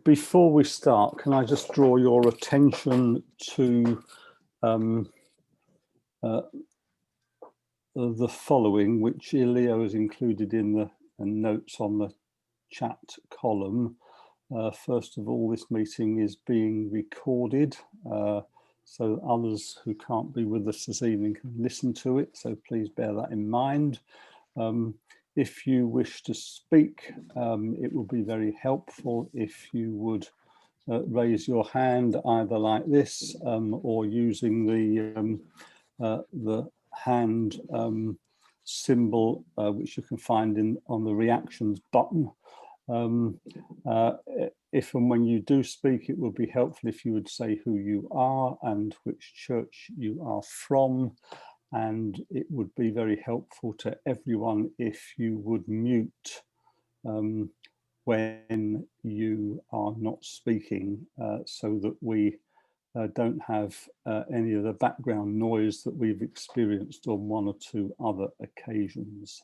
Before we start, can I just draw your attention to the following, which Elio has included in the notes on the chat column. First of all, this meeting is being recorded, so others who can't be with us this evening can listen to it, so please bear that in mind. If you wish to speak, it will be very helpful if you would raise your hand either like this or using the hand symbol, which you can find on the reactions button. If and when you do speak, it would be helpful if you would say who you are and which church you are from. And it would be very helpful to everyone if you would mute when you are not speaking, so that we don't have any of the background noise that we've experienced on one or two other occasions.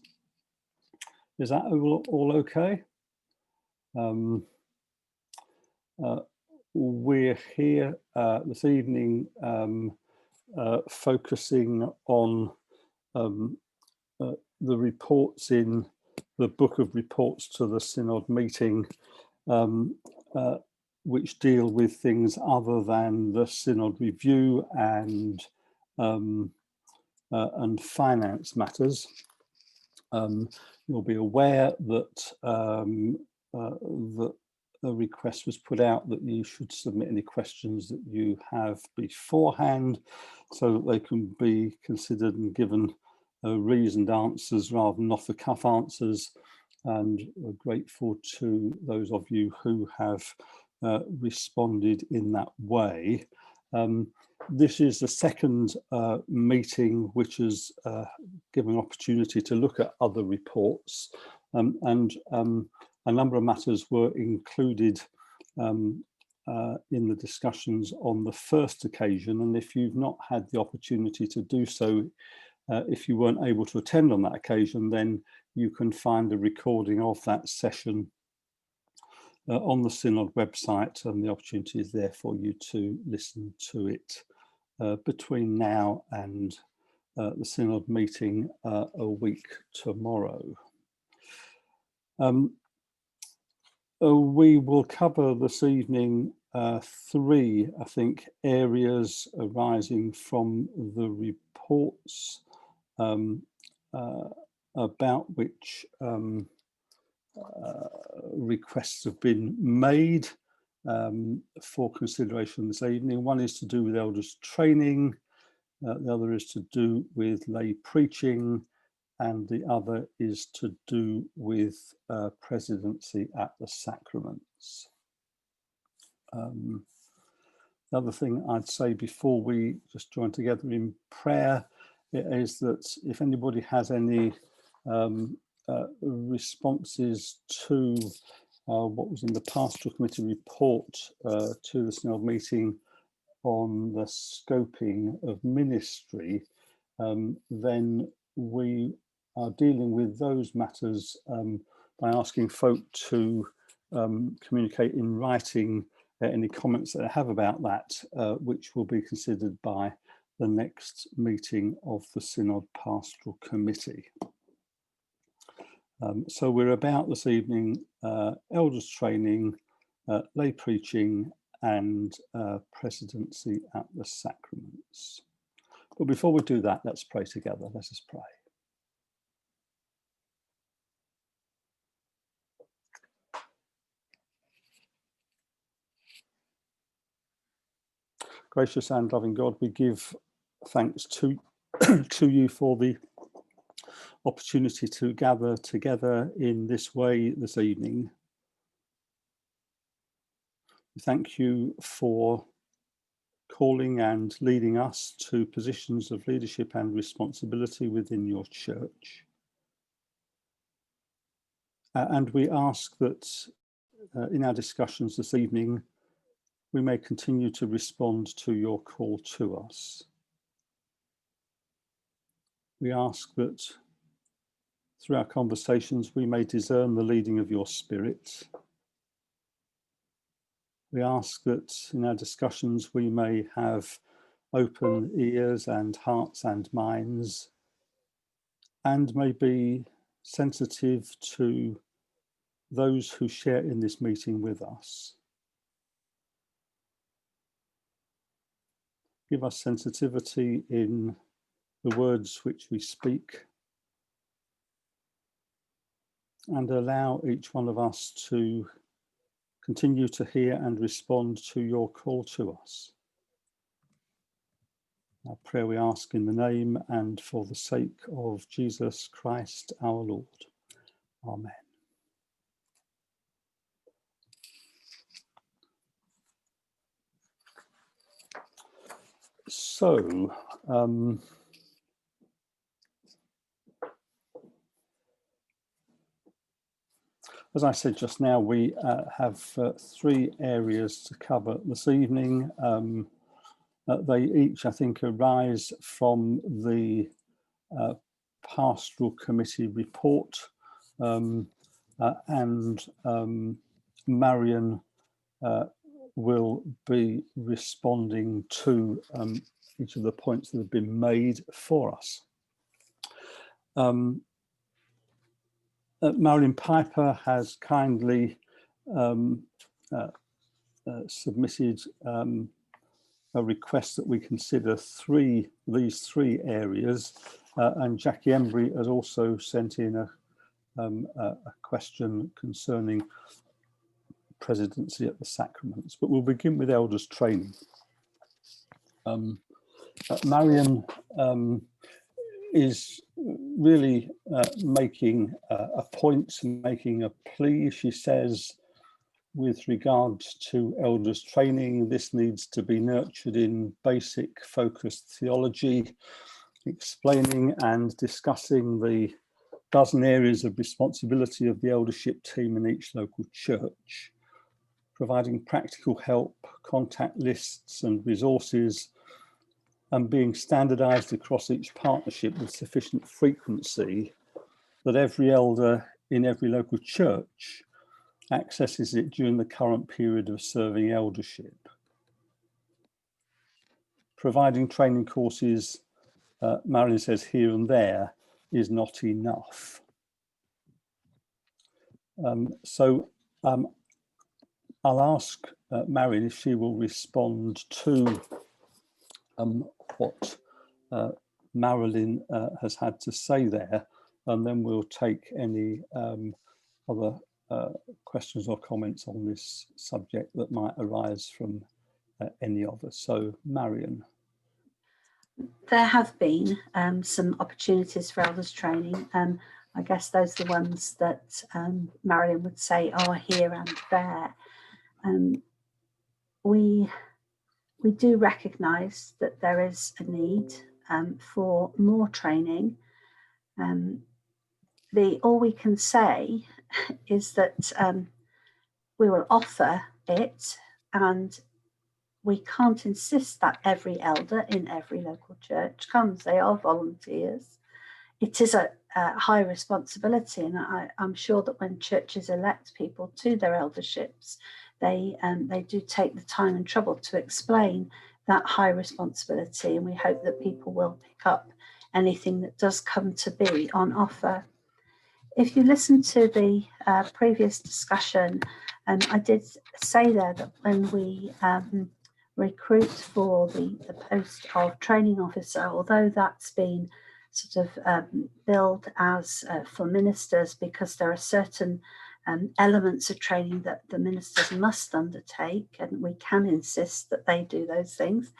Is that all okay? We're here this evening focusing on the reports in the book of reports to the Synod meeting, which deal with things other than the Synod review and finance matters. You'll be aware that a request was put out that you should submit any questions that you have beforehand, so that they can be considered and given reasoned answers rather than off-the-cuff answers. And we're grateful to those of you who have responded in that way. This is the second meeting which has given opportunity to look at other reports, and a number of matters were included in the discussions on the first occasion. And if you've not had the opportunity to do so, if you weren't able to attend on that occasion, then you can find a recording of that session on the Synod website, and the opportunity is there for you to listen to it between now and the Synod meeting a week tomorrow. We will cover this evening three, I think, areas arising from the reports about which requests have been made for consideration this evening. One is to do with elders training, the other is to do with lay preaching, and the other is to do with presidency at the sacraments. The other thing I'd say before we just join together in prayer is that if anybody has any responses to what was in the Pastoral Committee report to the Synod meeting on the scoping of ministry, then we are dealing with those matters by asking folk to communicate in writing any comments that they have about that, which will be considered by the next meeting of the Synod Pastoral Committee. So we're about this evening elders training, lay preaching, and presidency at the sacraments. But before we do that, let's pray together. Let us pray. Gracious and loving God, we give thanks to you for the opportunity to gather together in this way this evening. We thank you for calling and leading us to positions of leadership and responsibility within your church. And we ask that in our discussions this evening, we may continue to respond to your call to us. We ask that through our conversations, we may discern the leading of your Spirit, We ask that in our discussions we may have open ears and hearts and minds, and may be sensitive to those who share in this meeting with us. Give us sensitivity in the words which we speak, and allow each one of us to continue to hear and respond to your call to us. Our prayer we ask in the name and for the sake of Jesus Christ our Lord. Amen. So, as I said just now, we have 3 areas to cover this evening. They each, I think, arise from the Pastoral Committee report, and Marion will be responding to each of the points that have been made for us. Marilyn Piper has kindly submitted a request that we consider these three areas, and Jackie Embry has also sent in a question concerning presidency at the sacraments. But we'll begin with elders training. Marion is really making a point, making a plea. She says, with regards to elders training, this needs to be nurtured in basic focused theology, explaining and discussing the dozen areas of responsibility of the eldership team in each local church, providing practical help, contact lists and resources, and being standardised across each partnership with sufficient frequency that every elder in every local church accesses it during the current period of serving eldership. Providing training courses, Marilyn says, here and there is not enough. I'll ask Marilyn if she will respond to what Marilyn has had to say there, and then we'll take any other questions or comments on this subject that might arise from any of us. So, Marion. There have been some opportunities for elders training. I guess those are the ones that Marion would say are here and there. We do recognise that there is a need for more training. All we can say is that we will offer it, and we can't insist that every elder in every local church comes. They are volunteers. It is a high responsibility, and I'm sure that when churches elect people to their elderships, they do take the time and trouble to explain that high responsibility, and we hope that people will pick up anything that does come to be on offer. If you listen to the previous discussion, I did say there that when we recruit for the post of training officer, although that's been sort of billed as for ministers, because there are certain elements of training that the ministers must undertake, and we can insist that they do those things.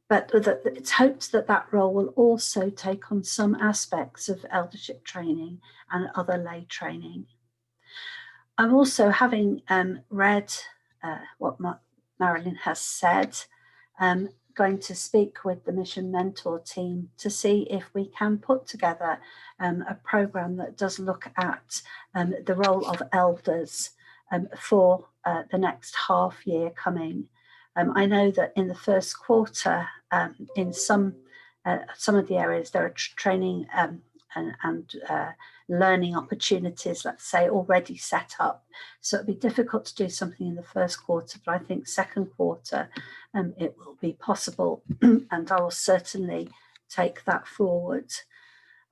But it's hoped that that role will also take on some aspects of eldership training and other lay training. I'm also, having read what Marilyn has said, going to speak with the Mission Mentor team to see if we can put together a programme that does look at the role of elders for the next half year coming. I know that in the first quarter, in some of the areas, there are training learning opportunities, let's say, already set up. So it'd be difficult to do something in the first quarter, but I think second quarter it will be possible, and I will certainly take that forward.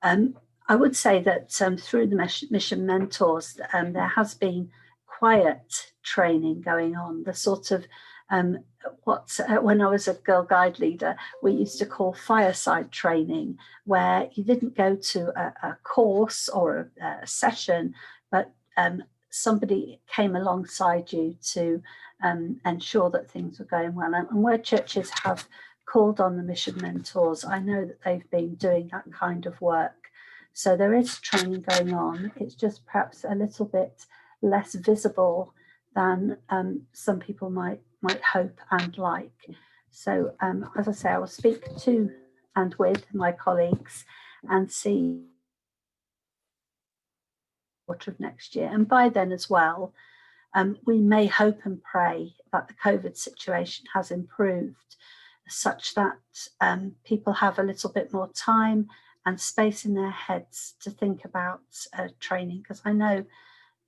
I would say that through the mission mentors, there has been quiet training going on, the sort of when I was a Girl Guide leader, we used to call fireside training, where you didn't go to a course or a session, but somebody came alongside you to ensure that things were going well. And where churches have called on the mission mentors, I know that they've been doing that kind of work. So there is training going on. It's just perhaps a little bit less visible than some people might hope and like. So as I say, I will speak to and with my colleagues and see quarter of next year. And by then as well, we may hope and pray that the COVID situation has improved such that people have a little bit more time and space in their heads to think about training, because I know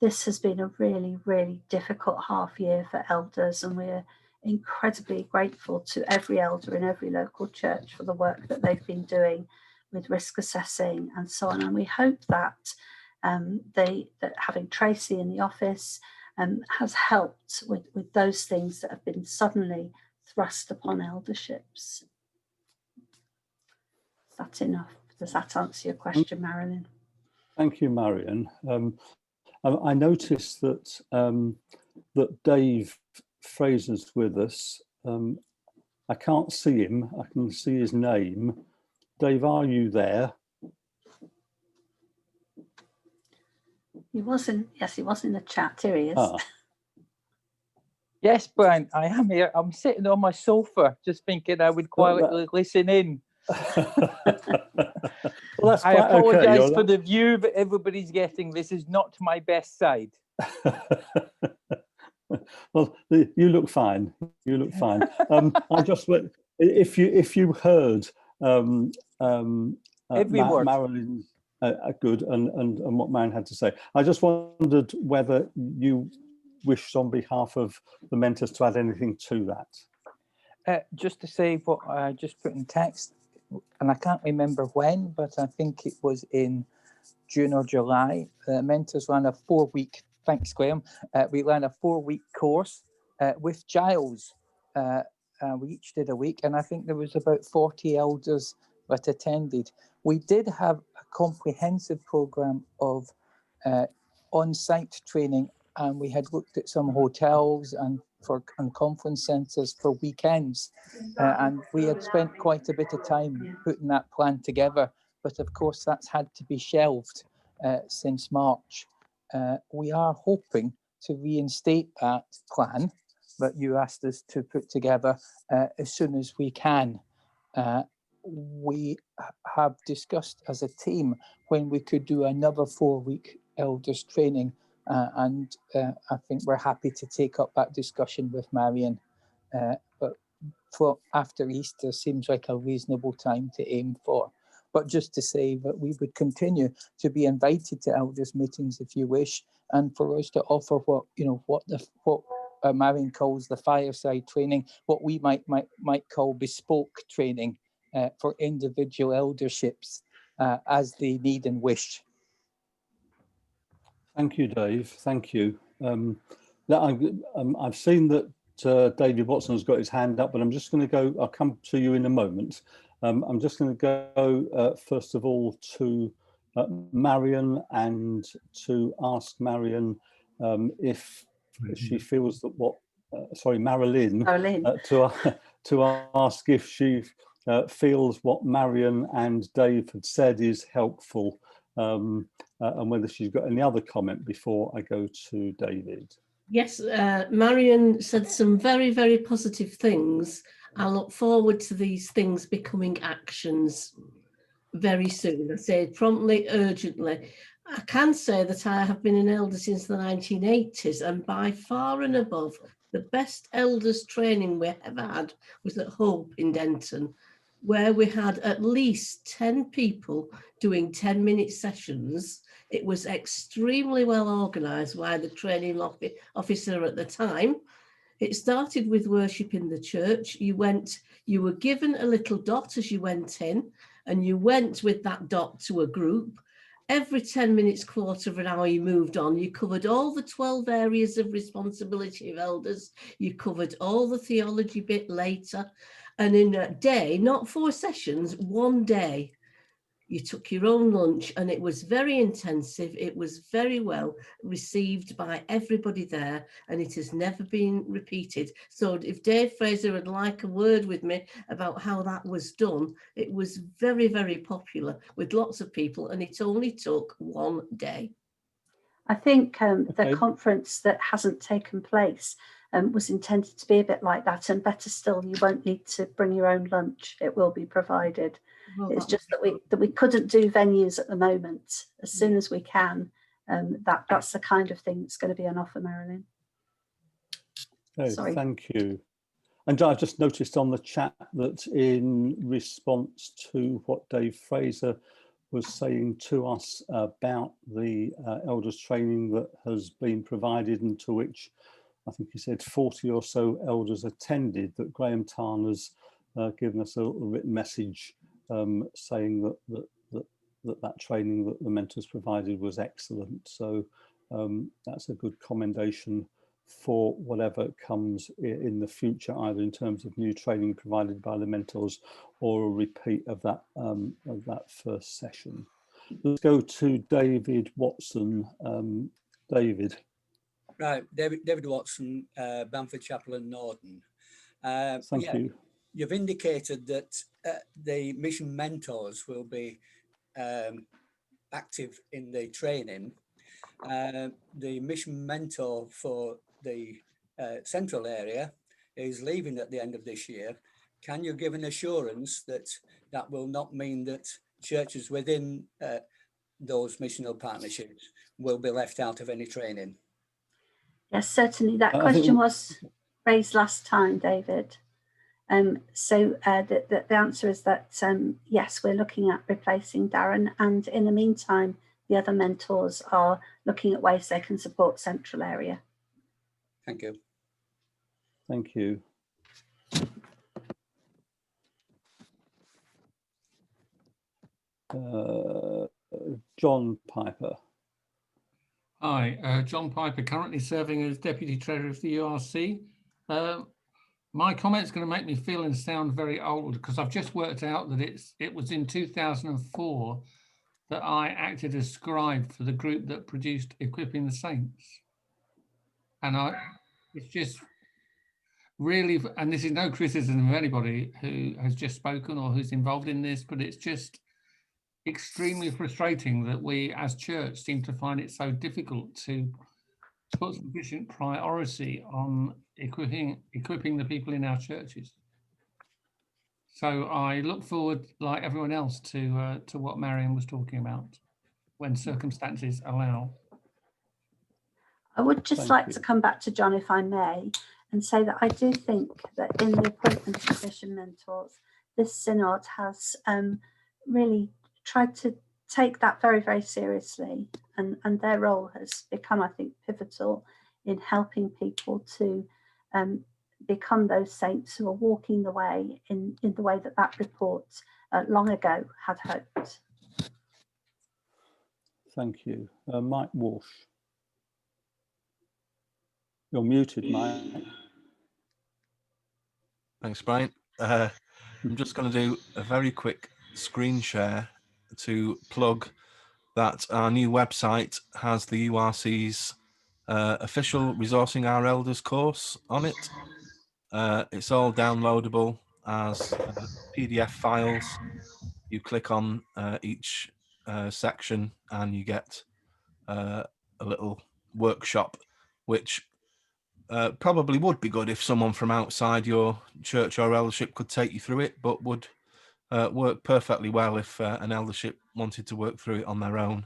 this has been a really, really difficult half year for elders, and we're incredibly grateful to every elder in every local church for the work that they've been doing with risk assessing and so on. And we hope that that having Tracy in the office has helped with those things that have been suddenly thrust upon elderships. Is that enough? Does that answer your question, Marilyn? Thank you, Marion. I noticed that that Dave Fraser's with us. I can't see him. I can see his name. Dave, are you there? He wasn't. Yes, he was in the chat. Here he is. Ah. Yes, Brian, I am here. I'm sitting on my sofa, just thinking I would quietly listen in. Well, that's I apologise okay. for the view that everybody's getting. This is not my best side. Well, you look fine. You look fine. I just went. If you heard Every word. Marilyn's good and what Marion had to say, I just wondered whether you wished on behalf of the mentors to add anything to that. Just to say what I just put in text, and I can't remember when, but I think it was in June or July. Mentors ran a 4-week, thanks Graham, we ran a 4-week course with Giles. We each did a week, and I think there was about 40 elders that attended. We did have a comprehensive programme of on-site training, and we had looked at some hotels and conference centres for weekends, and we had spent quite a bit of time putting that plan together, but of course that's had to be shelved since March. We are hoping to reinstate that plan that you asked us to put together as soon as we can. We have discussed as a team when we could do another 4-week elders training, and I think we're happy to take up that discussion with Marion. But for after Easter seems like a reasonable time to aim for. But just to say that we would continue to be invited to elders meetings if you wish, and for us to offer what Marion calls the fireside training, what we might call bespoke training for individual elderships as they need and wish. Thank you, Dave. Thank you. I've seen that David Watson has got his hand up, but I'm just going to go. I'll come to you in a moment. I'm just going to go first of all to Marion, and to ask Marion if she feels that Marilyn. To ask if she feels what Marion and Dave had said is helpful, and whether she's got any other comment before I go to David. Yes, Marion said some very, very positive things. I look forward to these things becoming actions very soon. I say promptly, urgently. I can say that I have been an elder since the 1980s, and by far and above, the best elders training we ever had was at Hope in Denton. where we had at least 10 people doing 10-minute sessions. It was extremely well organised by the training officer at the time. It started with worship in the church. You were given a little dot as you went in, and you went with that dot to a group. Every 10 minutes, quarter of an hour, you moved on. You covered all the 12 areas of responsibility of elders. You covered all the theology bit later. And in a day, not 4 sessions, 1 day, you took your own lunch, and it was very intensive. It was very well received by everybody there, and it has never been repeated. So if Dave Fraser would like a word with me about how that was done, it was very, very popular with lots of people, and it only took 1 day. I think the Okay. conference that hasn't taken place was intended to be a bit like that, and better still, you won't need to bring your own lunch. It will be provided. Well, It's just that we couldn't do venues at the moment. As soon as we can, that's the kind of thing that's going to be on offer, Marilyn. Okay, Sorry. thank you. And I've just noticed on the chat that in response to what Dave Fraser was saying to us about the elders training that has been provided, and to which I think he said 40 or so elders attended, that Graham Tarner's given us a written message saying that training that the mentors provided was excellent. So that's a good commendation for whatever comes in the future, either in terms of new training provided by the mentors or a repeat of that first session. Let's go to David Watson. David. Right, David Watson, Bamford Chapel and Norton. Thank you. You've indicated that the mission mentors will be active in the training. The mission mentor for the central area is leaving at the end of this year. Can you give an assurance that that will not mean that churches within those missional partnerships will be left out of any training? Yes, certainly. That question was raised last time, David. So the answer is that, yes, we're looking at replacing Darren, and in the meantime, the other mentors are looking at ways they can support central area. Thank you. Thank you. John Piper. Hi, John Piper, currently serving as Deputy Treasurer of the URC. My comment's going to make me feel and sound very old, because I've just worked out that it was in 2004 that I acted as scribe for the group that produced Equipping the Saints. And it's just really, and this is no criticism of anybody who has just spoken or who's involved in this, but it's just extremely frustrating that we as church seem to find it so difficult to put sufficient priority on equipping the people in our churches. So I look forward, like everyone else, to what Marion was talking about, when circumstances allow. I would just like to come back to John, if I may, and say that I do think that in the appointment of mission mentors, this synod has really tried to take that very, very seriously, and their role has become, I think, pivotal in helping people to become those saints who are walking the way in the way that report long ago had hoped. Thank you. Mike Walsh. You're muted, Mike. Thanks, Brian. I'm just going to do a very quick screen share to plug that our new website has the URC's official Resourcing Our Elders course on it. It's all downloadable as PDF files. You click on each section and you get a little workshop, which probably would be good if someone from outside your church or eldership could take you through it, but would work perfectly well if an eldership wanted to work through it on their own,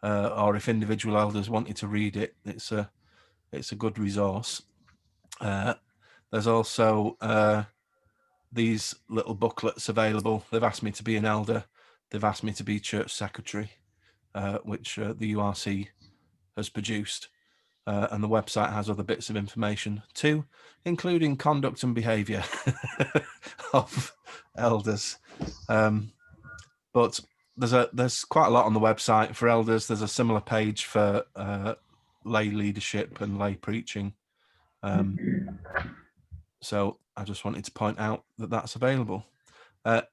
or if individual elders wanted to read it. It's a good resource. There's also these little booklets available. They've asked me to be an elder. They've asked me to be church secretary, which the URC has produced. And the website has other bits of information too, including conduct and behaviour of elders. But there's quite a lot on the website for elders. There's a similar page for lay leadership and lay preaching. So I just wanted to point out that that's available.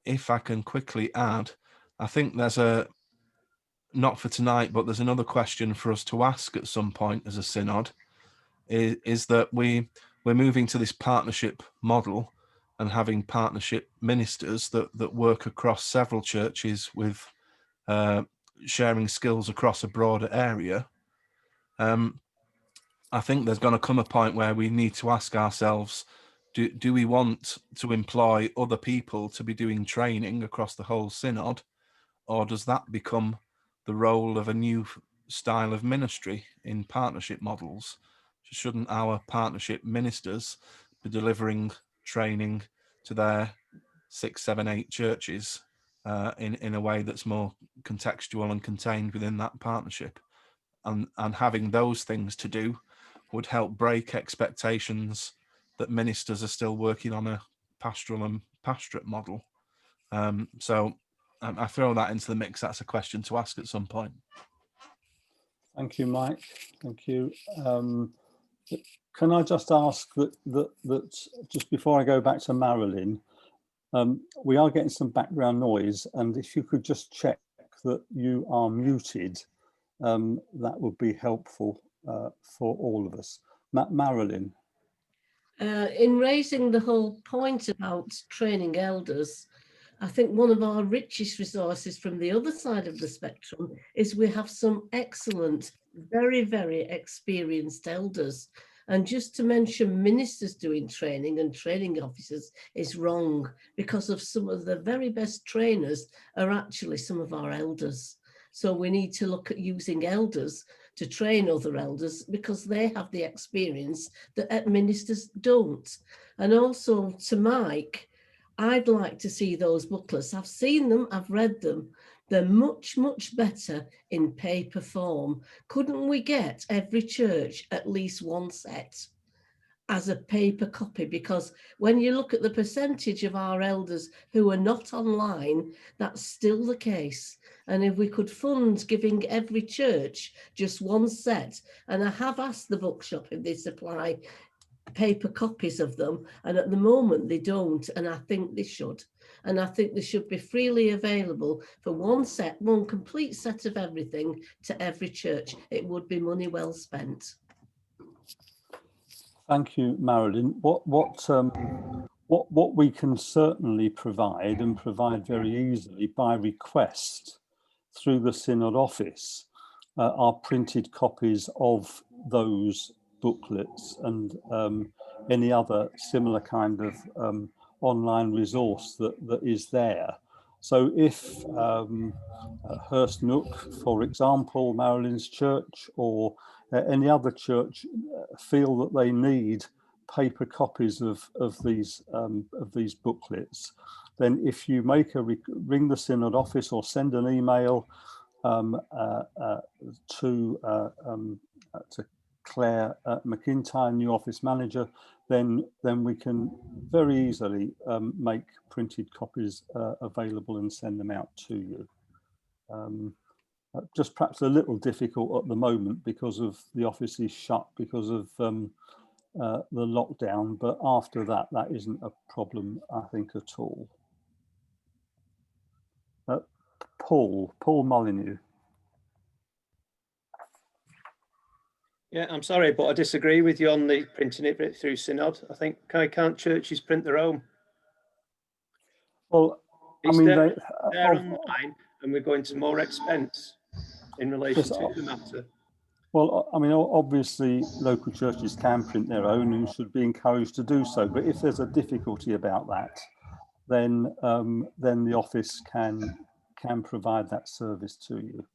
If I can quickly add, I think there's not for tonight, but there's another question for us to ask at some point as a synod, is that we're moving to this partnership model and having partnership ministers that work across several churches with sharing skills across a broader area. I think there's going to come a point where we need to ask ourselves, do we want to employ other people to be doing training across the whole synod, or does that become the role of a new style of ministry in partnership models? Shouldn't our partnership ministers be delivering training to their 6, 7, 8 churches in a way that's more contextual and contained within that partnership? And having those things to do would help break expectations that ministers are still working on a pastoral and pastorate model. So I throw that into the mix. That's a question to ask at some point. Thank you, Mike. Thank you. Can I just ask that just before I go back to Marilyn, we are getting some background noise, and if you could just check that you are muted, that would be helpful for all of us. Marilyn. In raising the whole point about training elders, I think one of our richest resources from the other side of the spectrum is we have some excellent, very, very experienced elders. And just to mention ministers doing training and training officers is wrong, because of some of the very best trainers are actually some of our elders. So we need to look at using elders to train other elders, because they have the experience that ministers don't. And also to Mike, I'd like to see those booklets. I've seen them, I've read them. They're much, much better in paper form. Couldn't we get every church at least one set as a paper copy? Because when you look at the percentage of our elders who are not online, that's still the case. And if we could fund giving every church just one set, and I have asked the bookshop if they supply paper copies of them, and at the moment they don't, and I think they should. And I think they should be freely available for one set, one complete set of everything to every church. It would be money well spent. Thank you, Marilyn. What we can certainly provide, and provide very easily by request through the Synod office, are printed copies of those booklets and any other similar kind of online resource that is there. So if Hurst Nook, for example, Marilyn's church, or any other church feel that they need paper copies of these booklets, then if you make ring the Synod office or send an email to Claire McIntyre, new office manager, then we can very easily make printed copies available and send them out to you. Just perhaps a little difficult at the moment because of the office is shut because of the lockdown, but after that isn't a problem, I think, at all. Paul Molyneux. Yeah, I'm sorry, but I disagree with you on the printing it through Synod. I think can't churches print their own? Well, I mean, they're online, and we're going to more expense in relation to the matter. Well, I mean, obviously, local churches can print their own and should be encouraged to do so. But if there's a difficulty about that, then the office can provide that service to you.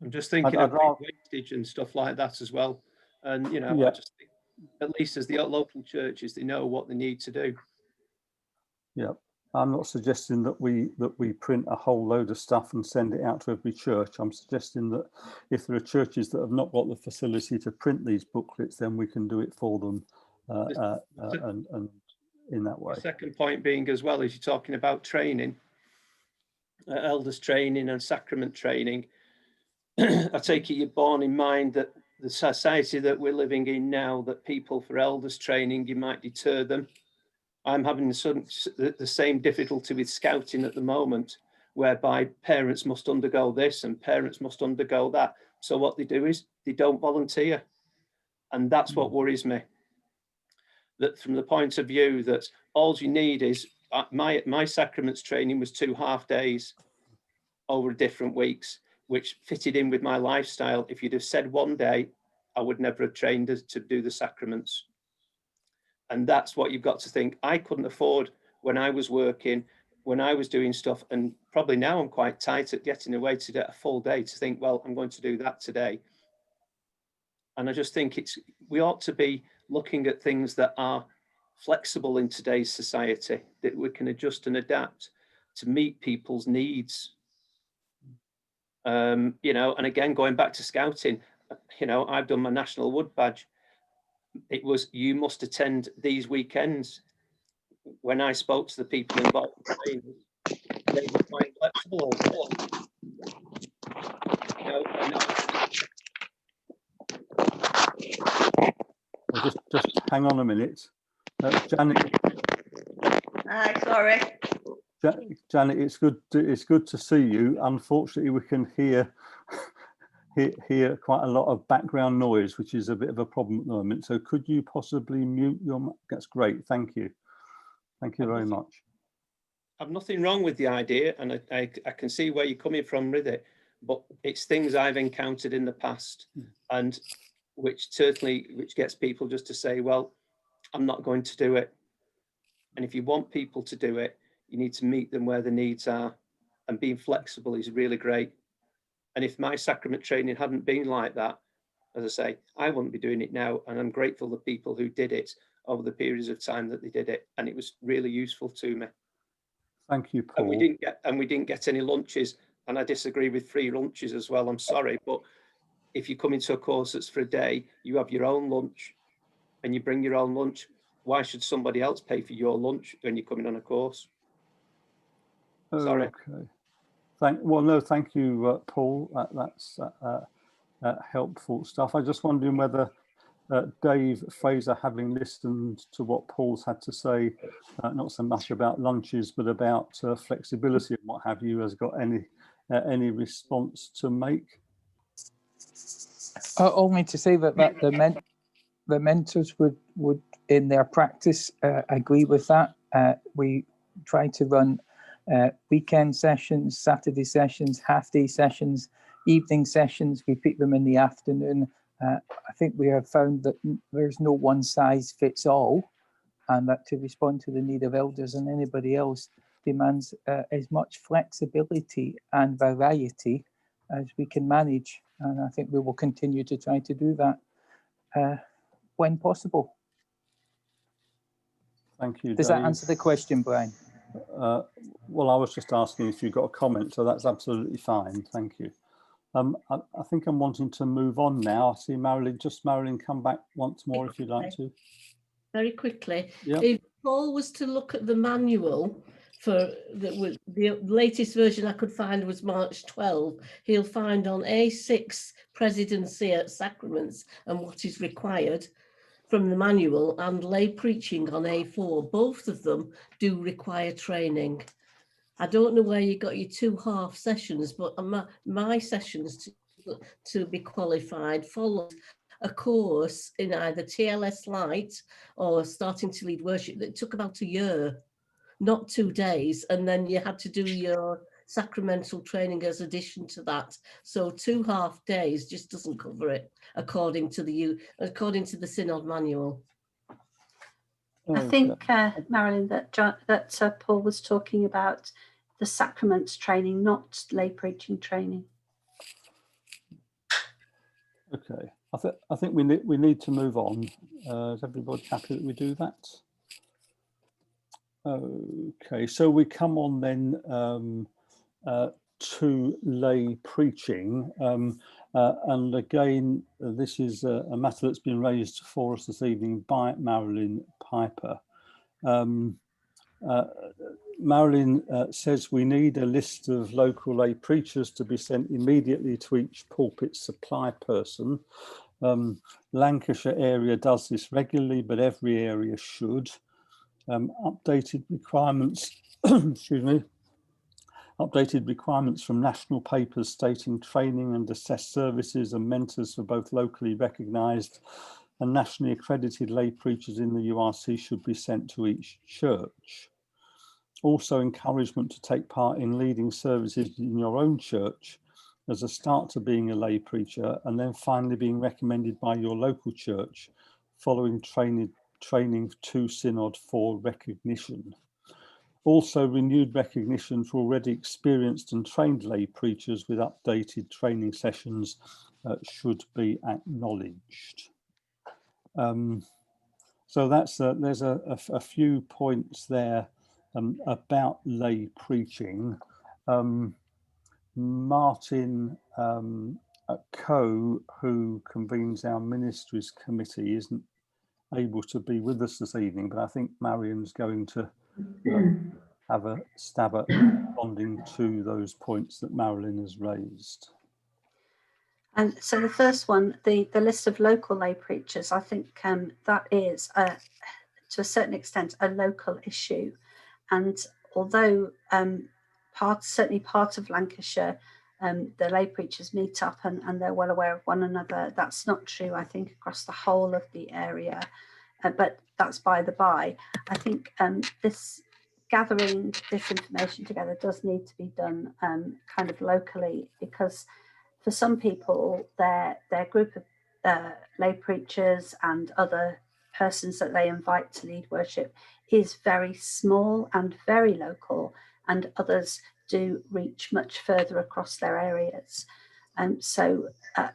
I'm just thinking of wastage and stuff like that as well. And, I just think, at least as the local churches, they know what they need to do. Yeah, I'm not suggesting that we print a whole load of stuff and send it out to every church. I'm suggesting that if there are churches that have not got the facility to print these booklets, then we can do it for them and in that way. The second point being as well, as you're talking about training, elders training and sacrament training, I take it you're borne in mind that the society that we're living in now, that people for elders training, you might deter them. I'm having the same difficulty with scouting at the moment, whereby parents must undergo this and parents must undergo that. So what they do is they don't volunteer. And that's what worries me. That from the point of view that all you need is, my sacraments training was 2 half days over different weeks, which fitted in with my lifestyle. If you'd have said 1 day, I would never have trained to do the sacraments. And that's what you've got to think. I couldn't afford when I was working, when I was doing stuff, and probably now I'm quite tight at getting away to get a full day to think, well, I'm going to do that today. And I just think we ought to be looking at things that are flexible in today's society, that we can adjust and adapt to meet people's needs. You know, and again, going back to scouting, you know, I've done my National Wood Badge. It was, you must attend these weekends. When I spoke to the people involved in training, they were quite flexible. You know, Well, just hang on a minute. Janet. Hi, sorry. Janet, it's good to see you. Unfortunately, we can hear quite a lot of background noise, which is a bit of a problem at the moment. So could you possibly mute your mic? That's great. Thank you. Thank you very much. I've nothing wrong with the idea, and I can see where you're coming from with it, but it's things I've encountered in the past, and which gets people just to say, well, I'm not going to do it. And if you want people to do it, you need to meet them where the needs are, and being flexible is really great. And if my sacrament training hadn't been like that, as I say, I wouldn't be doing it now. And I'm grateful to people who did it over the periods of time that they did it. And it was really useful to me. Thank you, Paul. And we didn't get any lunches. And I disagree with free lunches as well. I'm sorry, but if you come into a course that's for a day, you have your own lunch and you bring your own lunch. Why should somebody else pay for your lunch when you're coming on a course? Sorry. Okay. Thank you, Paul. That's helpful stuff. I just wondering whether Dave Fraser, having listened to what Paul's had to say, not so much about lunches, but about flexibility and what have you, has got any response to make? Only to say that the mentors would in their practice agree with that. We try to run weekend sessions, Saturday sessions, half-day sessions, evening sessions. We pick them in the afternoon. I think we have found that there's no one size fits all, and that to respond to the need of elders and anybody else demands as much flexibility and variety as we can manage. And I think we will continue to try to do that when possible. Thank you, Does Dave. that answer the question, Brian? Well, I was just asking if you got a comment, so that's absolutely fine. Thank you. I think I'm wanting to move on now. I see Marilyn. Just Marilyn, come back once more if you'd like to. Very quickly. Yep. If Paul was to look at the manual for the latest version I could find was March 12, he'll find on A6 presidency at sacraments and what is required from the manual, and lay preaching on A4. Both of them do require training. I don't know where you got your 2 half sessions, but my sessions to be qualified followed a course in either TLS Light or Starting to Lead Worship that took about a year, not 2 days. And then you had to do your sacramental training as addition to that. So 2 half days just doesn't cover it, according to the Synod manual. I think, Marilyn, that Paul was talking about the sacraments training, not lay preaching training. Okay, I think we need to move on. Is everybody happy that we do that? Okay, so we come on then to lay preaching. And again, this is a matter that's been raised for us this evening by Marilyn Piper. Marilyn says we need a list of local lay preachers to be sent immediately to each pulpit supply person. Lancashire area does this regularly, but every area should. Updated requirements, excuse me, updated requirements from national papers stating training and assessed services and mentors for both locally recognised and nationally accredited lay preachers in the URC should be sent to each church. Also, encouragement to take part in leading services in your own church as a start to being a lay preacher, and then finally being recommended by your local church following training to Synod for recognition. Also, renewed recognition for already experienced and trained lay preachers with updated training sessions should be acknowledged. So that's there's a few points there about lay preaching. Martin Coe, who convenes our ministries committee, isn't able to be with us this evening, but I think Marion's going to have a stab at responding to those points that Marilyn has raised. And so the first one, the list of local lay preachers, I think that is, to a certain extent, a local issue. And although certainly part of Lancashire, the lay preachers meet up and they're well aware of one another, that's not true, I think, across the whole of the area. But that's by the by. I think gathering this information together does need to be done kind of locally, because for some people, their group of lay preachers and other persons that they invite to lead worship is very small and very local, and others do reach much further across their areas. So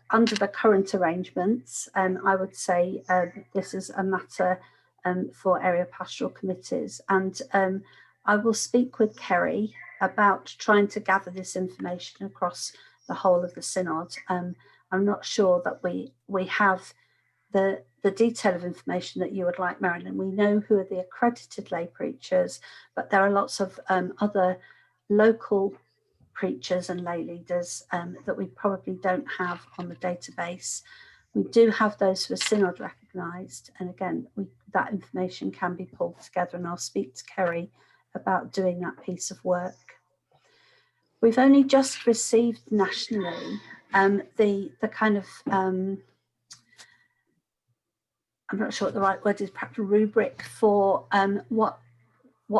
under the current arrangements, I would say this is a matter for area pastoral committees. And I will speak with Kerry about trying to gather this information across the whole of the Synod. I'm not sure that we have the detail of information that you would like, Marilyn. We know who are the accredited lay preachers, but there are lots of other local preachers and lay leaders that we probably don't have on the database. We do have those who are Synod recognised, and again, that information can be pulled together, and I'll speak to Kerry about doing that piece of work. We've only just received nationally the kind of I'm not sure what the right word is, perhaps rubric for what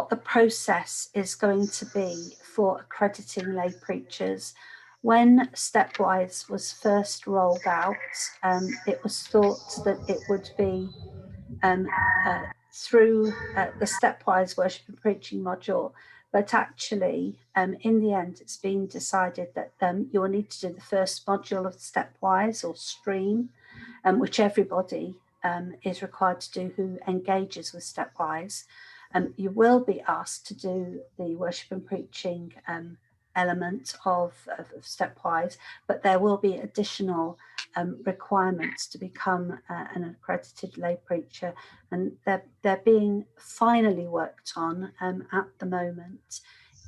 the process is going to be for accrediting lay preachers. When Stepwise was first rolled out, it was thought that it would be through the Stepwise worship and preaching module, but actually in the end it's been decided that you will need to do the first module of Stepwise or stream, which everybody is required to do who engages with Stepwise. You will be asked to do the worship and preaching element of Stepwise, but there will be additional requirements to become an accredited lay preacher, and they're being finally worked on at the moment.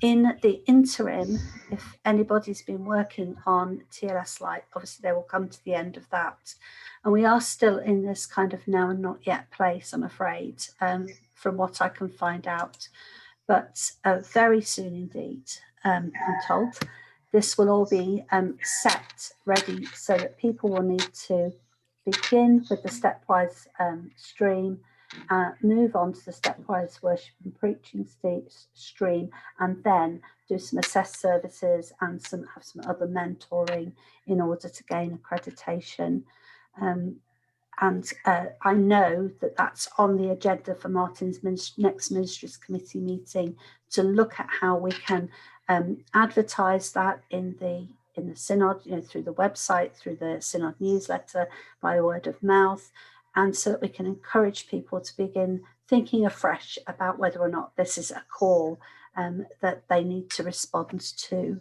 In the interim, if anybody's been working on TLS Lite, obviously they will come to the end of that. And we are still in this kind of now and not yet place, I'm afraid, from what I can find out. But very soon indeed, I'm told, this will all be set, ready, so that people will need to begin with the Stepwise stream, move on to the Stepwise worship and preaching stream, and then do some assessed services and have some other mentoring in order to gain accreditation. And I know that that's on the agenda for Martin's next Ministries Committee meeting, to look at how we can advertise that in the Synod, through the website, through the Synod newsletter, by word of mouth, and so that we can encourage people to begin thinking afresh about whether or not this is a call that they need to respond to.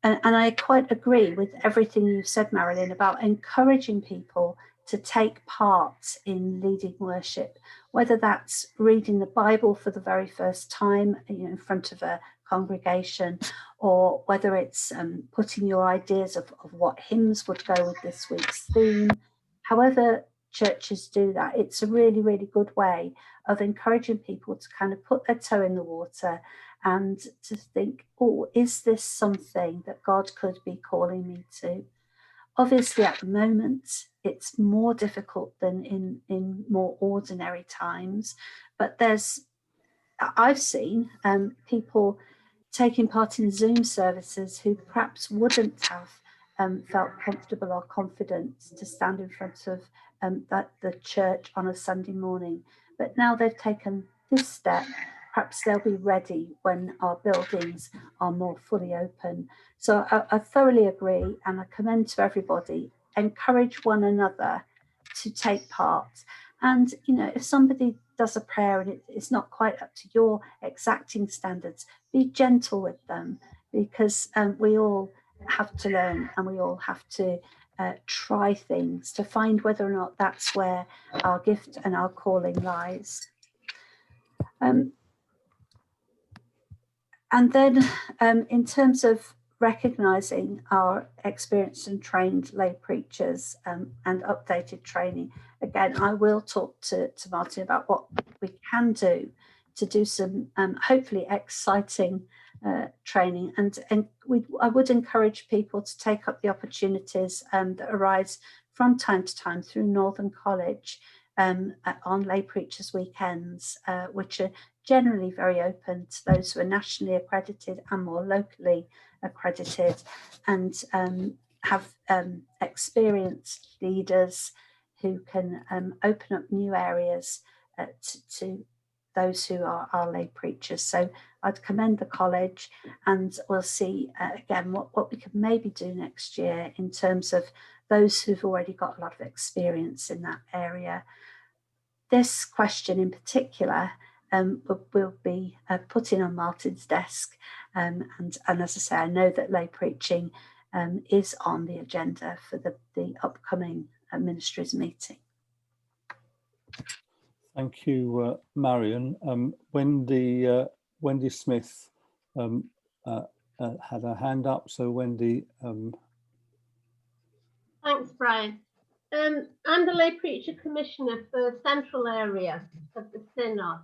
And I quite agree with everything you've said, Marilyn, about encouraging people to take part in leading worship, whether that's reading the Bible for the very first time, in front of a congregation, or whether it's putting your ideas of what hymns would go with this week's theme. However churches do that, it's a really, really good way of encouraging people to kind of put their toe in the water and to think, oh, is this something that God could be calling me to? Obviously, at the moment, it's more difficult than in more ordinary times, but I've seen people taking part in Zoom services who perhaps wouldn't have felt comfortable or confident to stand in front of the church on a Sunday morning. But now they've taken this step, perhaps they'll be ready when our buildings are more fully open. So I thoroughly agree, and I commend to everybody, encourage one another to take part. And, if somebody does a prayer and it's not quite up to your exacting standards, be gentle with them, because we all have to learn, and we all have to try things to find whether or not that's where our gift and our calling lies. And then in terms of recognising our experienced and trained lay preachers and updated training, again, I will talk to Martin about what we can do to do some hopefully exciting training. And I would encourage people to take up the opportunities that arise from time to time through Northern College on lay preachers weekends, which are generally very open to those who are nationally accredited and more locally accredited, and have experienced leaders who can open up new areas to those who are our lay preachers. So I'd commend the college, and we'll see again what we could maybe do next year in terms of those who've already got a lot of experience in that area. This question in particular will be put in on Martin's desk, and as I say, I know that lay preaching is on the agenda for the upcoming ministries meeting. Thank you, Marion. Wendy Smith had her hand up, so Wendy. Thanks, Brian. I'm the lay preacher commissioner for the central area of the Synod,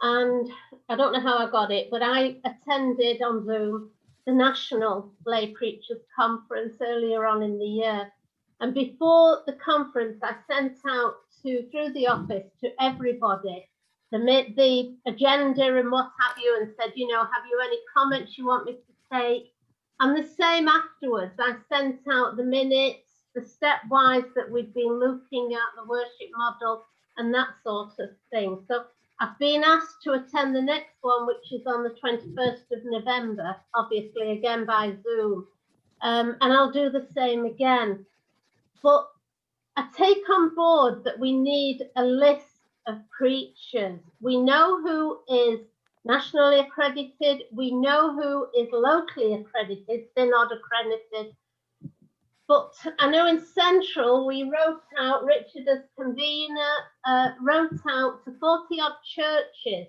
and I don't know how I got it, but I attended on Zoom the National Lay Preachers Conference earlier on in the year. And before the conference, I sent out through the office to everybody the agenda and what have you, and said, have you any comments you want me to take? And the same afterwards, I sent out the minutes, the stepwise that we've been looking at, the worship model and that sort of thing. So I've been asked to attend the next one, which is on the 21st of November, obviously again by Zoom. And I'll do the same again. But I take on board that we need a list of preachers. We know who is nationally accredited. We know who is locally accredited, Synod accredited. But I know in Central, we wrote out, Richard as convener, wrote out to 40 odd churches.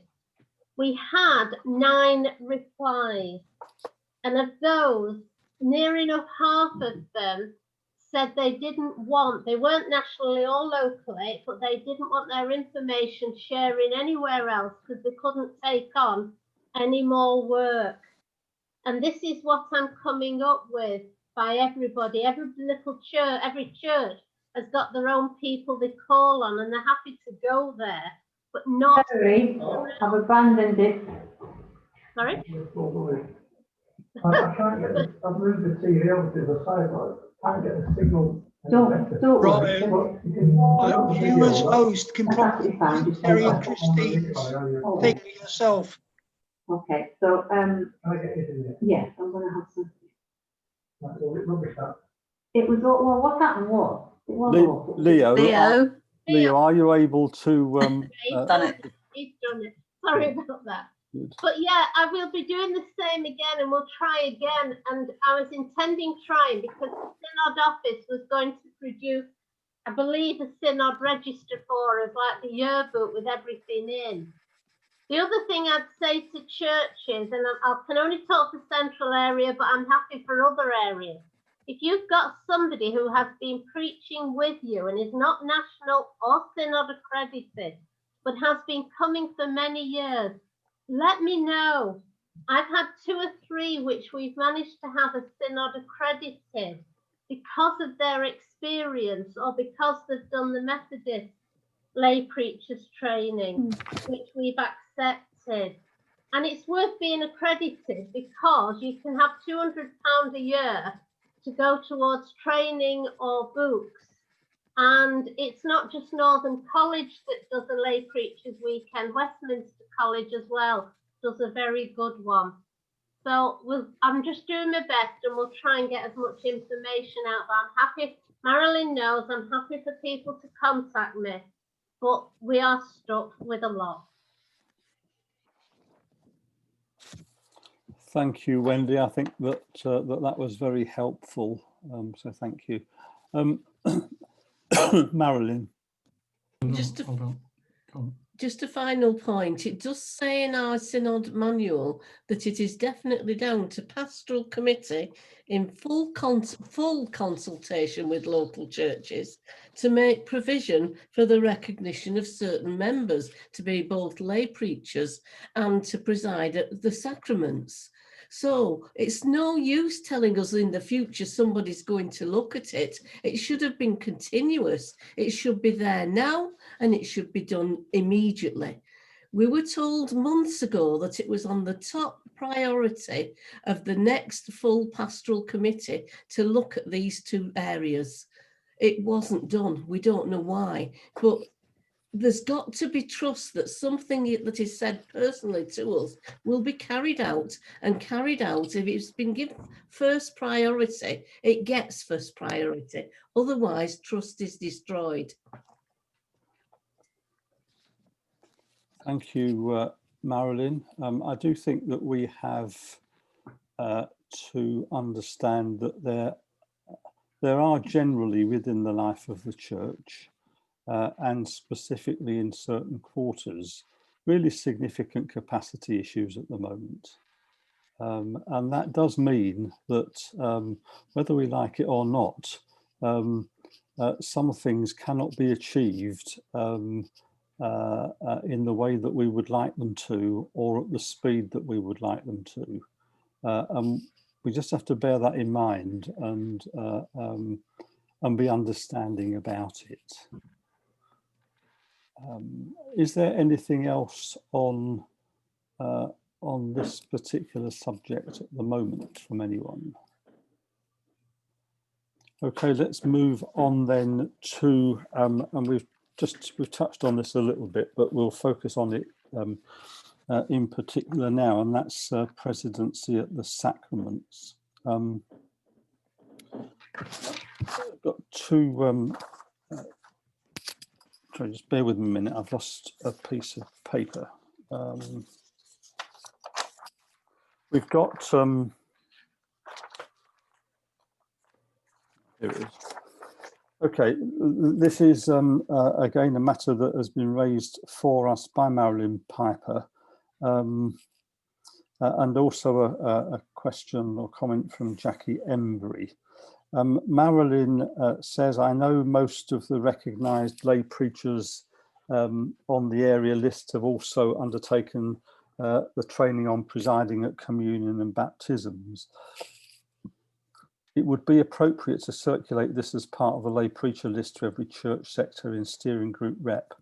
We had 9 replies. And of those, near enough half of them said they weren't nationally or locally, but they didn't want their information sharing anywhere else because they couldn't take on any more work. And this is what I'm coming up with by everybody. Every little church, every church has got their own people they call on, and they're happy to go there, but not. Sorry, I've abandoned it. Sorry? I can't get it. I've moved the TV over to the side, but I can't get the signal. Don't Brian, you as host can probably do Terry and Christine's thing yourself. Okay, so yes, I'm going to have some. It was, well, what happened was, Leo. Leo, are you able to? He's done it. He's done it. Sorry about that. Good. But yeah, I will be doing the same again, and we'll try again. And I was intending trying because the Synod office was going to produce, I believe, a Synod register for us, like the yearbook with everything in. The other thing I'd say to churches, and I can only talk for central area, but I'm happy for other areas. If you've got somebody who has been preaching with you and is not national or Synod accredited, but has been coming for many years, let me know. I've had 2 or 3 which we've managed to have a Synod accredited because of their experience or because they've done the Methodist lay preachers training, which we've accepted. And it's worth being accredited because you can have £200 a year to go towards training or books. And it's not just Northern College that does a lay preachers weekend, Westminster College as well does a very good one. So I'm just doing my best, and we'll try and get as much information out. But I'm happy, Marilyn knows, I'm happy for people to contact me, but we are stuck with a lot. Thank you, Wendy. I think that that was very helpful. So thank you. Marilyn. Just a final point. It does say in our Synod manual that it is definitely down to pastoral committee in full consultation with local churches to make provision for the recognition of certain members to be both lay preachers and to preside at the sacraments. So it's no use telling us in the future somebody's going to look at it. It should have been continuous. It should be there now, and it should be done immediately. We were told months ago that it was on the top priority of the next full pastoral committee to look at these 2 areas. It wasn't done. We don't know why, but there's got to be trust that something that is said personally to us will be carried out, and carried out. If it's been given first priority, it gets first priority. Otherwise, trust is destroyed. Thank you, Marilyn. I do think that we have to understand that there are generally within the life of the church and specifically in certain quarters, really significant capacity issues at the moment. And that does mean that whether we like it or not, some things cannot be achieved in the way that we would like them to, or at the speed that we would like them to. We just have to bear that in mind and be understanding about it. Is there anything else on this particular subject at the moment from anyone? Okay, let's move on then to, and we've touched on this a little bit, but we'll focus on it in particular now, and that's presidency at the sacraments. I've got 2. Sorry, just bear with me a minute. I've lost a piece of paper. We've got here it is. Okay, this is again a matter that has been raised for us by Marilyn Piper, and also a question or comment from Jackie Embry. Marilyn says, I know most of the recognised lay preachers on the area list have also undertaken the training on presiding at communion and baptisms. It would be appropriate to circulate this as part of a lay preacher list to every church sector in steering group rep,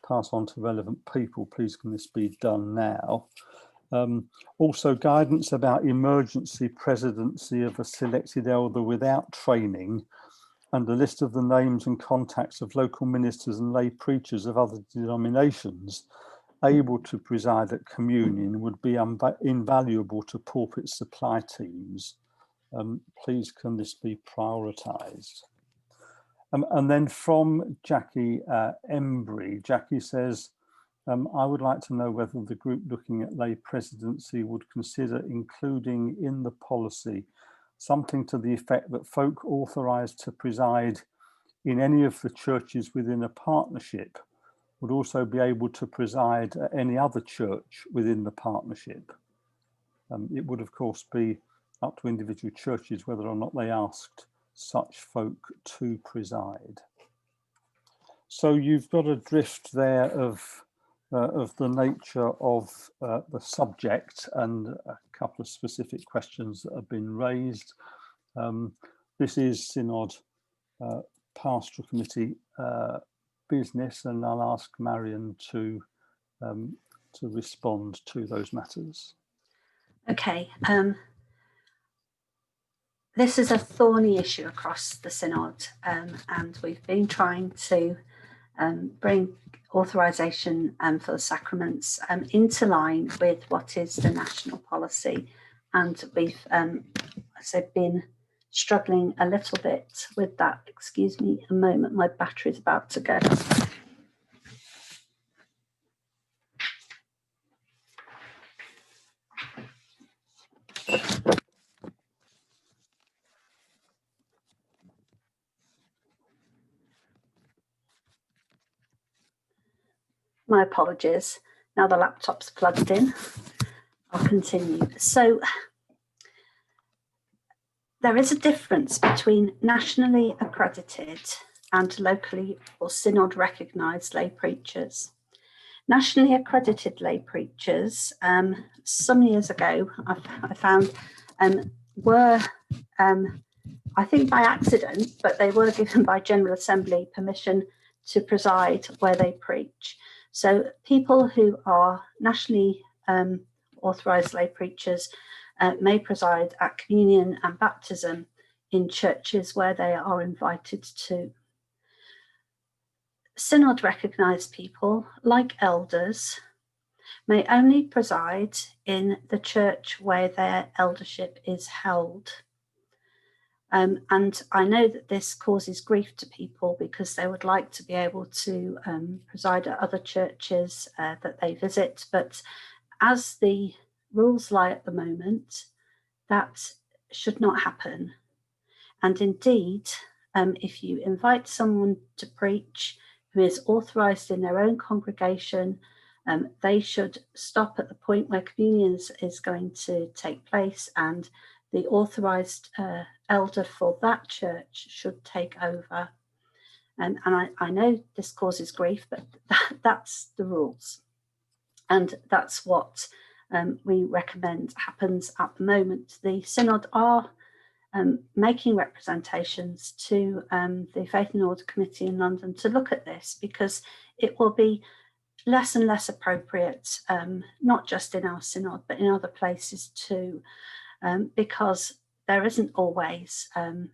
pass on to relevant people. Please can this be done now? Also guidance about emergency presidency of a selected elder without training, and a list of the names and contacts of local ministers and lay preachers of other denominations able to preside at communion would be invaluable to pulpit supply teams. Please can this be prioritised? And then from Jackie Embry, Jackie says, I would like to know whether the group looking at lay presidency would consider including in the policy something to the effect that folk authorised to preside in any of the churches within a partnership would also be able to preside at any other church within the partnership. It would, of course, be up to individual churches whether or not they asked such folk to preside. So you've got a drift there of the nature of the subject and a couple of specific questions that have been raised. This is Synod Pastoral Committee business, and I'll ask Marion to respond to those matters. Okay. This is a thorny issue across the Synod, and we've been trying to bring authorisation for the sacraments into line with what is the national policy, and we've been struggling a little bit with that. Excuse me a moment, my battery's about to go. My apologies. Now the laptop's plugged in, I'll continue. So there is a difference between nationally accredited and locally or synod recognised lay preachers. Nationally accredited lay preachers, some years ago, I found were, I think by accident, but they were given by General Assembly permission to preside where they preach. So people who are nationally authorised lay preachers may preside at communion and baptism in churches where they are invited to. Synod recognised people, like elders, may only preside in the church where their eldership is held. And I know that this causes grief to people because they would like to be able to preside at other churches that they visit. But as the rules lie at the moment, that should not happen. And indeed, if you invite someone to preach who is authorised in their own congregation, they should stop at the point where communion is going to take place, and the authorised elder for that church should take over. And I know this causes grief, but that's the rules. And that's what we recommend happens at the moment. The Synod are making representations to the Faith and Order Committee in London to look at this, because it will be less and less appropriate, not just in our Synod, but in other places too, because there isn't always an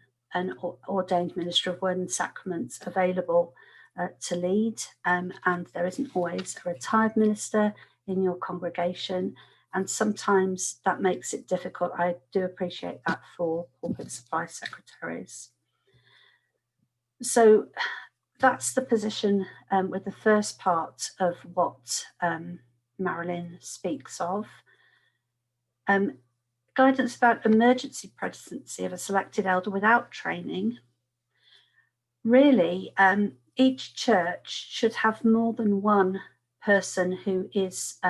ordained minister of word and sacraments available to lead, and there isn't always a retired minister in your congregation, and sometimes that makes it difficult. I do appreciate that for pulpit supply secretaries. So that's the position with the first part of what Marilyn speaks of. Guidance about emergency presidency of a selected elder without training. Really, each church should have more than one person who is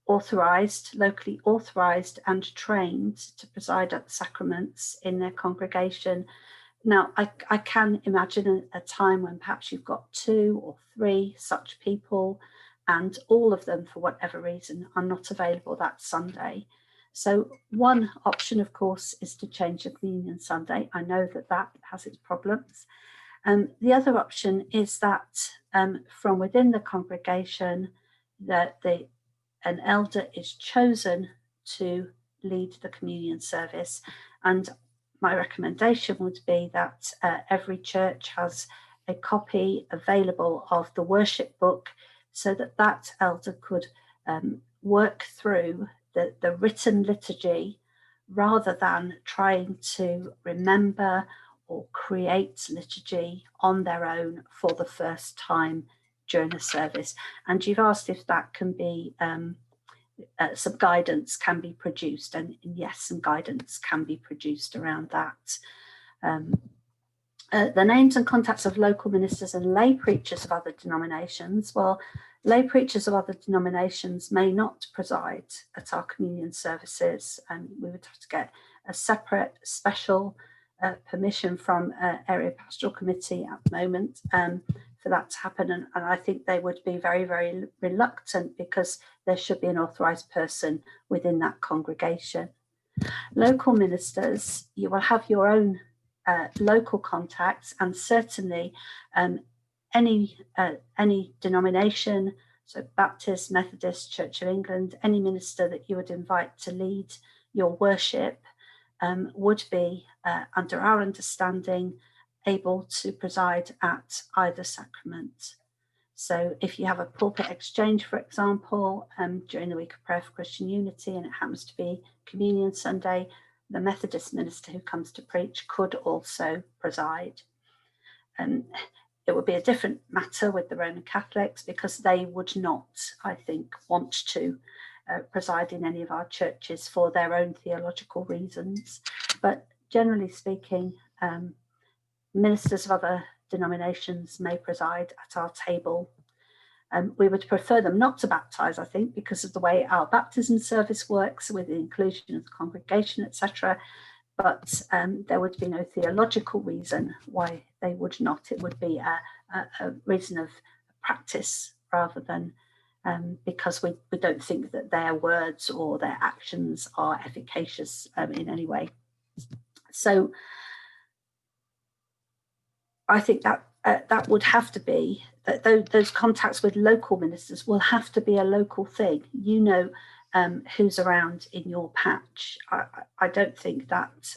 authorised, locally authorised and trained to preside at the sacraments in their congregation. Now, I can imagine a time when perhaps you've got 2 or 3 such people, and all of them, for whatever reason, are not available that Sunday. So one option, of course, is to change the communion Sunday. I know that that has its problems. The other option is that from within the congregation, that an elder is chosen to lead the communion service. And my recommendation would be that every church has a copy available of the worship book, so that that elder could work through the written liturgy rather than trying to remember or create liturgy on their own for the first time during a service. And you've asked if that can be, some guidance can be produced, and yes, some guidance can be produced around that. The names and contacts of local ministers and lay preachers of other denominations. Well, lay preachers of other denominations may not preside at our communion services, and we would have to get a separate special permission from Area Pastoral Committee at the moment for that to happen. And I think they would be very, very reluctant, because there should be an authorised person within that congregation. Local ministers, you will have your own local contacts, and certainly any denomination, so Baptist, Methodist, Church of England, any minister that you would invite to lead your worship would be, under our understanding, able to preside at either sacrament. So if you have a pulpit exchange, for example, during the week of prayer for Christian unity, and it happens to be Communion Sunday, the Methodist minister who comes to preach could also preside. It would be a different matter with the Roman Catholics, because they would not, I think, want to preside in any of our churches for their own theological reasons. But generally speaking, ministers of other denominations may preside at our table. We would prefer them not to baptise, I think, because of the way our baptism service works with the inclusion of the congregation, etc. But there would be no theological reason why they would not. It would be a reason of practice rather than because we don't think that their words or their actions are efficacious in any way. So I think that that would have to be, that those contacts with local ministers will have to be a local thing. You know who's around in your patch. I don't think that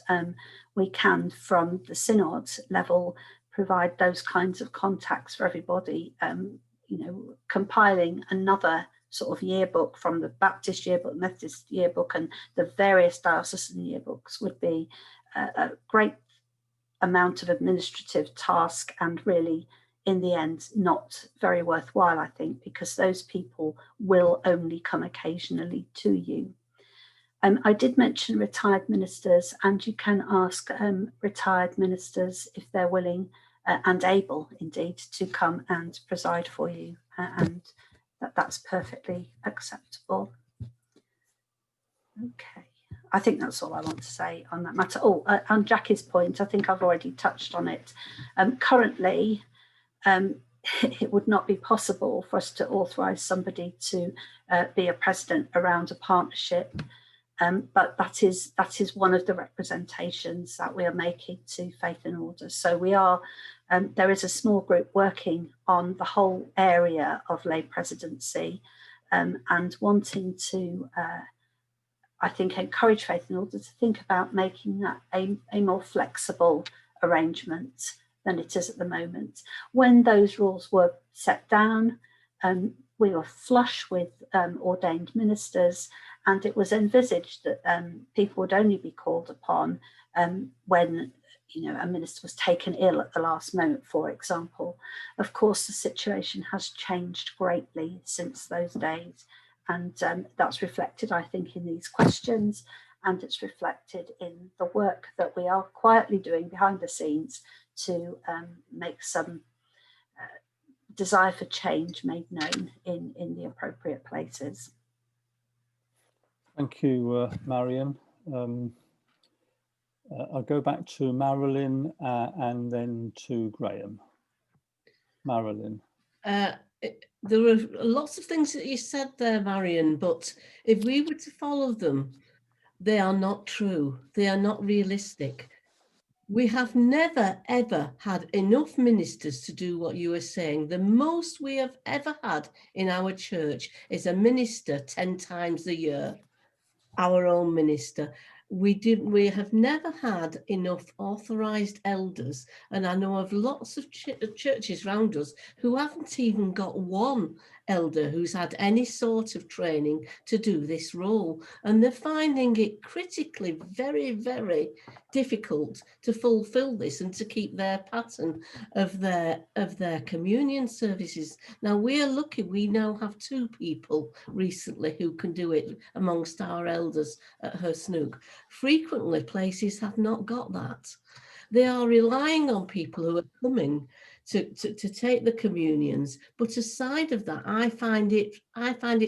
we can, from the Synod level, provide those kinds of contacts for everybody. You know, compiling another sort of yearbook from the Baptist yearbook, Methodist yearbook, and the various diocesan yearbooks would be a great amount of administrative task, and really in the end not very worthwhile, I think, because those people will only come occasionally to you. I did mention retired ministers, and you can ask retired ministers if they're willing and able indeed to come and preside for you, and that's perfectly acceptable. Okay. I think that's all I want to say on that matter. Oh, on Jackie's point, I think I've already touched on it. Currently, it would not be possible for us to authorise somebody to be a president around a partnership, but that is one of the representations that we are making to Faith and Order. So we are, there is a small group working on the whole area of lay presidency, and wanting to I think encourage Faith and Order to think about making that a more flexible arrangement than it is at the moment. When those rules were set down, we were flush with ordained ministers, and it was envisaged that people would only be called upon when, you know, a minister was taken ill at the last moment, for example. Of course, the situation has changed greatly since those days. And that's reflected, I think, in these questions, and it's reflected in the work that we are quietly doing behind the scenes to make some desire for change made known in the appropriate places. Thank you, Marion. I'll go back to Marilyn and then to Graham. Marilyn. There were lots of things that you said there, Marion, but if we were to follow them, they are not true. They are not realistic. We have never, ever had enough ministers to do what you were saying. The most we have ever had in our church is a minister 10 times a year, our own minister. We have never had enough authorised elders, and I know of lots of churches around us who haven't even got one elder who's had any sort of training to do this role, and they're finding it critically very, very difficult to fulfill this and to keep their pattern of their communion services. Now, we're lucky we now have 2 people recently who can do it amongst our elders at Hersnook. Frequently places have not got that. They are relying on people who are coming to take the communions. But aside of that, I find it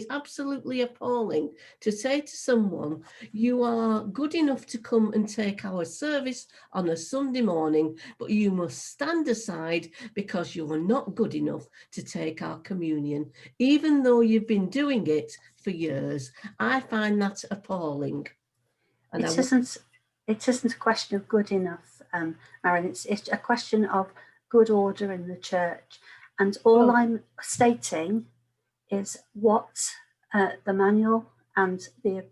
absolutely appalling to say to someone, you are good enough to come and take our service on a Sunday morning, but you must stand aside because you are not good enough to take our communion, even though you've been doing it for years. I find that appalling. And it isn't a question of good enough, Marion. It's a question of good order in the church. And all I'm stating is what the manual and the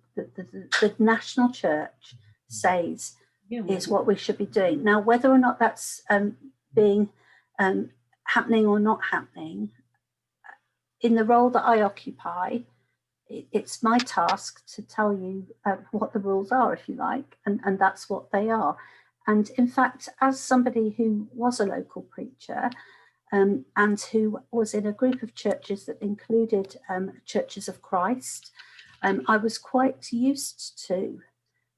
national church says is what we should be doing. Now, whether or not that's being happening or not happening, in the role that I occupy, it's my task to tell you what the rules are, if you like, and that's what they are. And in fact, as somebody who was a local preacher and who was in a group of churches that included Churches of Christ, I was quite used to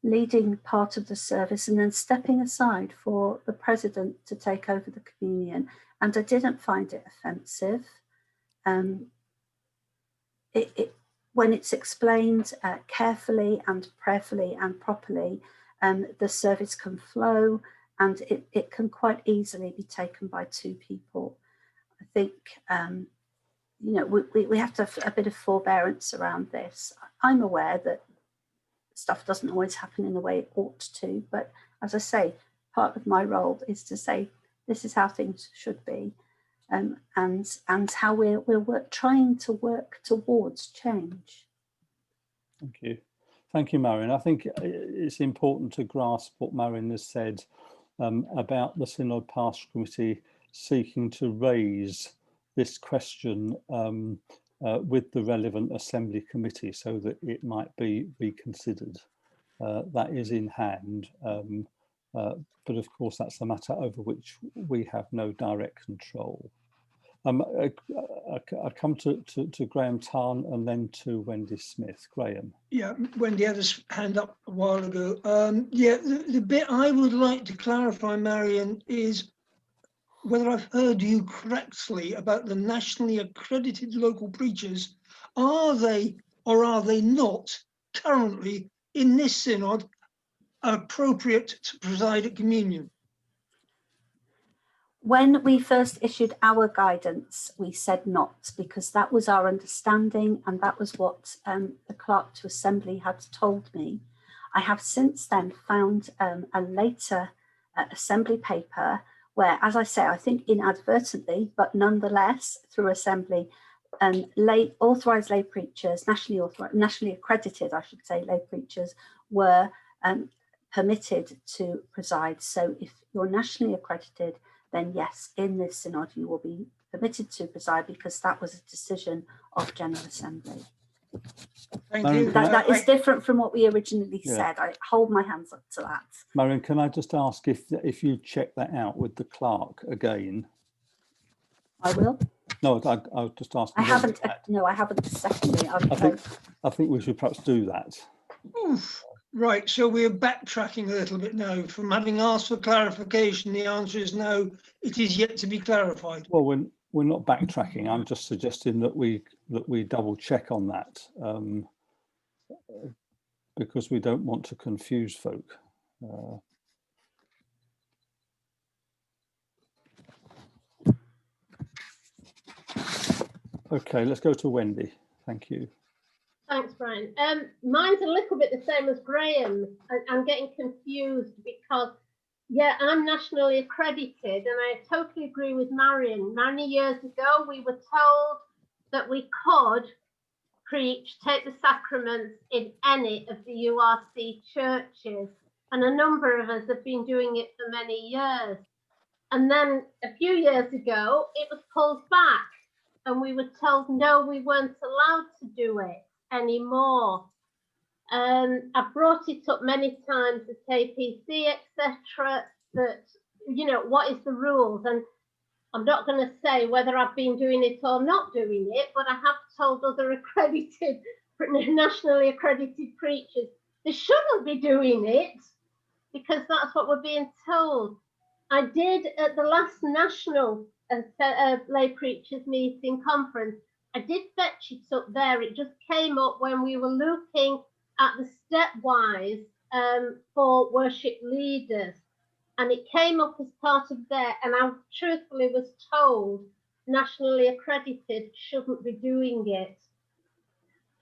leading part of the service and then stepping aside for the president to take over the communion. And I didn't find it offensive. When it's explained carefully and prayerfully and properly, the service can flow, and it can quite easily be taken by 2 people. I think, we have to have a bit of forbearance around this. I'm aware that stuff doesn't always happen in the way it ought to, but as I say, part of my role is to say, this is how things should be, and how we're trying to work towards change. Thank you. Thank you, Marion. I think it's important to grasp what Marion has said about the Synod Pastoral Committee seeking to raise this question with the relevant Assembly Committee so that it might be reconsidered. That is in hand, but of course that's a matter over which we have no direct control. I come to Graham Tarn and then to Wendy Smith. Graham. Yeah, Wendy had his hand up a while ago. Yeah, the bit I would like to clarify, Marion, is whether I've heard you correctly about the nationally accredited local preachers. Are they or are they not currently in this synod appropriate to preside at communion? When we first issued our guidance, we said not, because that was our understanding and that was what the clerk to Assembly had told me. I have since then found a later Assembly paper where, as I say, I think inadvertently, but nonetheless through Assembly, authorised lay preachers, nationally accredited, I should say, lay preachers were permitted to preside. So if you're nationally accredited, then yes, in this synod you will be permitted to preside, because that was a decision of General Assembly. Thank you. That is different from what we originally said. I hold my hands up to that. Marion, can I just ask if you check that out with the clerk again? I will. No, I was just asking. I haven't. No, I haven't. Secondly, I think we should perhaps do that. Oof. Right, so we're backtracking a little bit now. From having asked for clarification, the answer is no, it is yet to be clarified. Well, we're not backtracking. I'm just suggesting that we double check on that, because we don't want to confuse folk. Okay, let's go to Wendy. Thank you. Thanks, Brian. Mine's a little bit the same as Graham. I'm getting confused because, yeah, I'm nationally accredited, and I totally agree with Marion. Many years ago, we were told that we could preach, take the sacraments in any of the URC churches, and a number of us have been doing it for many years. And then a few years ago, it was pulled back. and we were told no, we weren't allowed to do it anymore. I brought it up many times at APC, etc. That, you know, what is the rules? And I'm not going to say whether I've been doing it or not doing it, but I have told other accredited, nationally accredited preachers they shouldn't be doing it, because that's what we're being told. I did at the last national lay preachers meeting conference, I did fetch it up there. It just came up when we were looking at the stepwise for worship leaders. And it came up as part of there, and I truthfully was told nationally accredited shouldn't be doing it.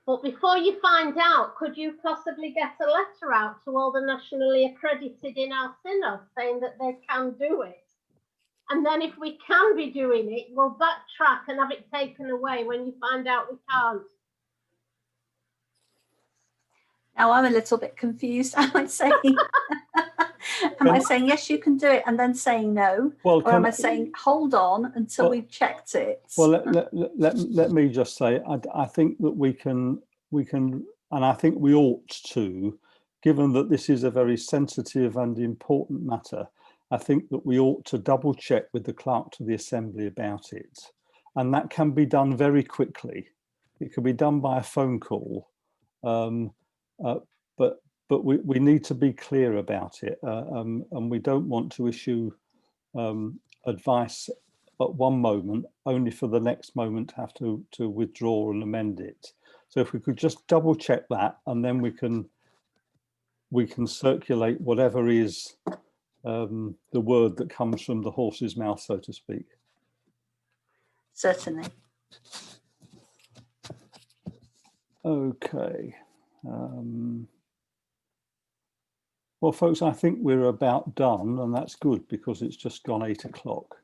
But before you find out, could you possibly get a letter out to all the nationally accredited in our synod saying that they can do it? And then if we can be doing it, we'll backtrack and have it taken away when you find out we can't. Now I'm a little bit confused. Am I saying, yes, you can do it, and then saying no? Well, or am I saying hold on until we've checked it? Well, let me just say, I think that we can, and I think we ought to, given that this is a very sensitive and important matter, I think that we ought to double check with the clerk to the Assembly about it. And that can be done very quickly. It can be done by a phone call. But we need to be clear about it, and we don't want to issue advice at one moment only for the next moment to have to withdraw and amend it. So if we could just double check that, and then we can circulate whatever is the word that comes from the horse's mouth, so to speak. Certainly. Okay. Well, folks, I think we're about done, and that's good because it's just gone 8 o'clock.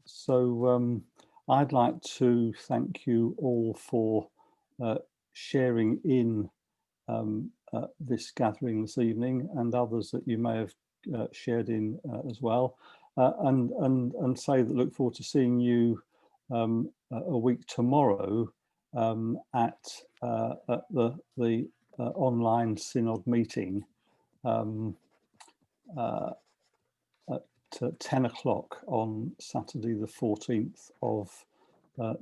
So I'd like to thank you all for sharing in this gathering this evening, and others that you may have shared in as well, and say that look forward to seeing you a week tomorrow at the online synod meeting at 10 o'clock on Saturday the 14th of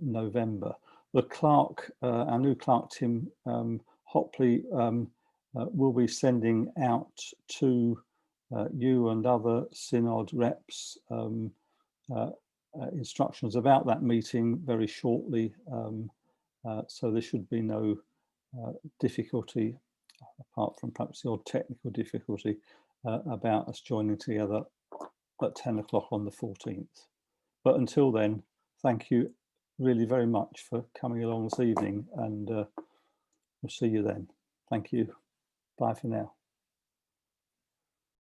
November. The clerk, our new clerk Tim Hopley, will be sending out to you and other synod reps instructions about that meeting very shortly, so there should be no difficulty, apart from perhaps the odd technical difficulty, about us joining together at 10 o'clock on the 14th. But until then, thank you really very much for coming along this evening, and we'll see you then. Thank you. Bye for now.